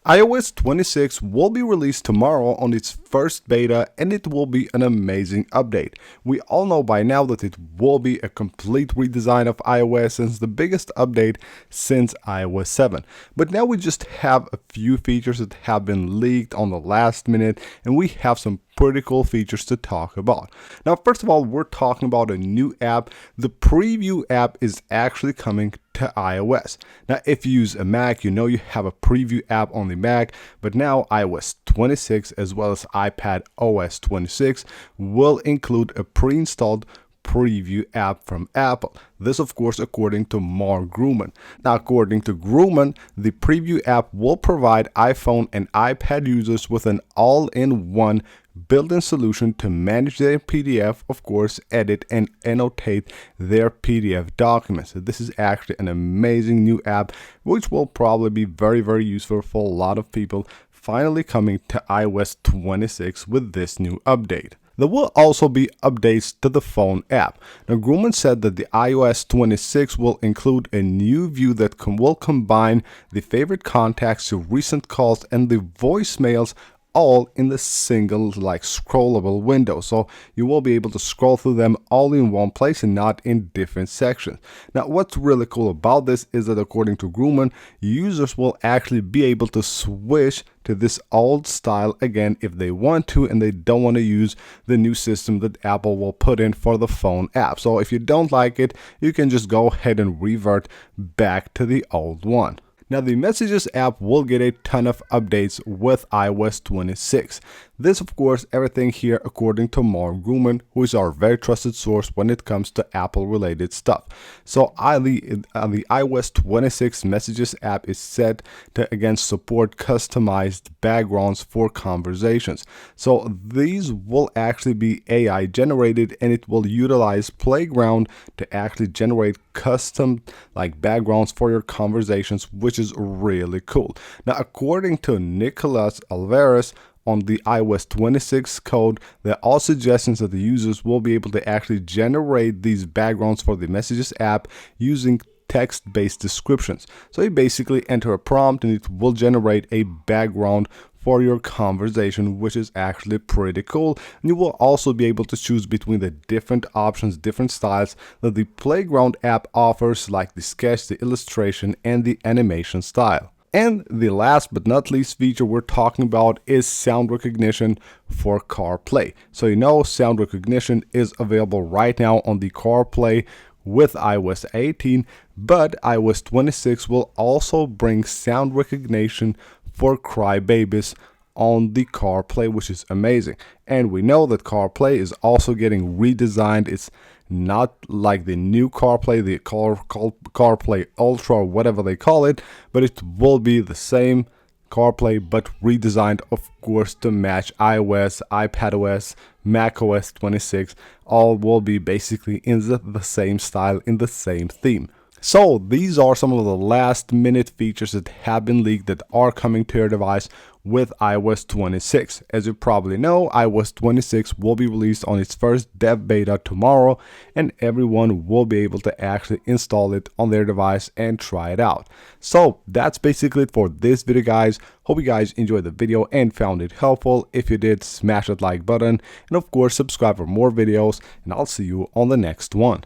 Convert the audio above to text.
iOS 26 will be released tomorrow on its first beta, and it will be an amazing update. We all know by now that it will be a complete redesign of iOS and the biggest update since iOS 7. But now we just have a few features that have been leaked on the last minute, and we have some pretty cool features to talk about. Now, first of all, we're talking about a new app. The preview app is actually coming to iOS. Now, if you use a Mac, you know you have a preview app on the Mac, but now iOS 26 as well as iPad OS 26 will include a pre-installed preview app from Apple. This, of course, according to Mark Gurman. Now, according to Gurman, the preview app will provide iPhone and iPad users with an all-in-one built-in solution to manage their PDF, of course, edit and annotate their PDF documents. So this is actually an amazing new app, which will probably be very, very useful for a lot of people, finally coming to iOS 26 with this new update. There will also be updates to the phone app. Now, Gurman said that the iOS 26 will include a new view that will combine the favorite contacts to recent calls and the voicemails all in the single scrollable window. So you will be able to scroll through them all in one place and not in different sections. Now, what's really cool about this is that according to Gurman, users will actually be able to switch to this old style again if they want to, and they don't want to use the new system that Apple will put in for the phone app. So if you don't like it, you can just go ahead and revert back to the old one. Now, the Messages app will get a ton of updates with iOS 26. This, of course, everything here according to Mark Gurman, who is our very trusted source when it comes to Apple-related stuff. So, the iOS 26 Messages app is set to, again, support customized backgrounds for conversations. So, these will actually be AI generated, and it will utilize Playground to actually generate custom backgrounds for your conversations, which is really cool. Now, according to Nicolas Alvarez, on the iOS 26 code, there are suggestions that the users will be able to actually generate these backgrounds for the Messages app using text-based descriptions. So you basically enter a prompt and it will generate a background for your conversation, which is actually pretty cool. And you will also be able to choose between the different options, different styles that the Playground app offers, like the sketch, the illustration, and the animation style. And the last but not least feature we're talking about is sound recognition for CarPlay. So you know sound recognition is available right now on the CarPlay with iOS 18, but iOS 26 will also bring sound recognition for crybabies on the CarPlay, which is amazing. And we know that CarPlay is also getting redesigned. It's not like the new CarPlay, the CarPlay Ultra or whatever they call it, but it will be the same CarPlay but redesigned, of course, to match iOS, iPadOS, macOS 26. All will be basically in the same style, in the same theme. So these are some of the last minute features that have been leaked that are coming to your device with iOS 26. As you probably know, iOS 26 will be released on its first dev beta tomorrow, and everyone will be able to actually install it on their device and try it out. So that's basically it for this video, guys. Hope you guys enjoyed the video and found it helpful. If you did, smash that like button and of course subscribe for more videos, and I'll see you on the next one.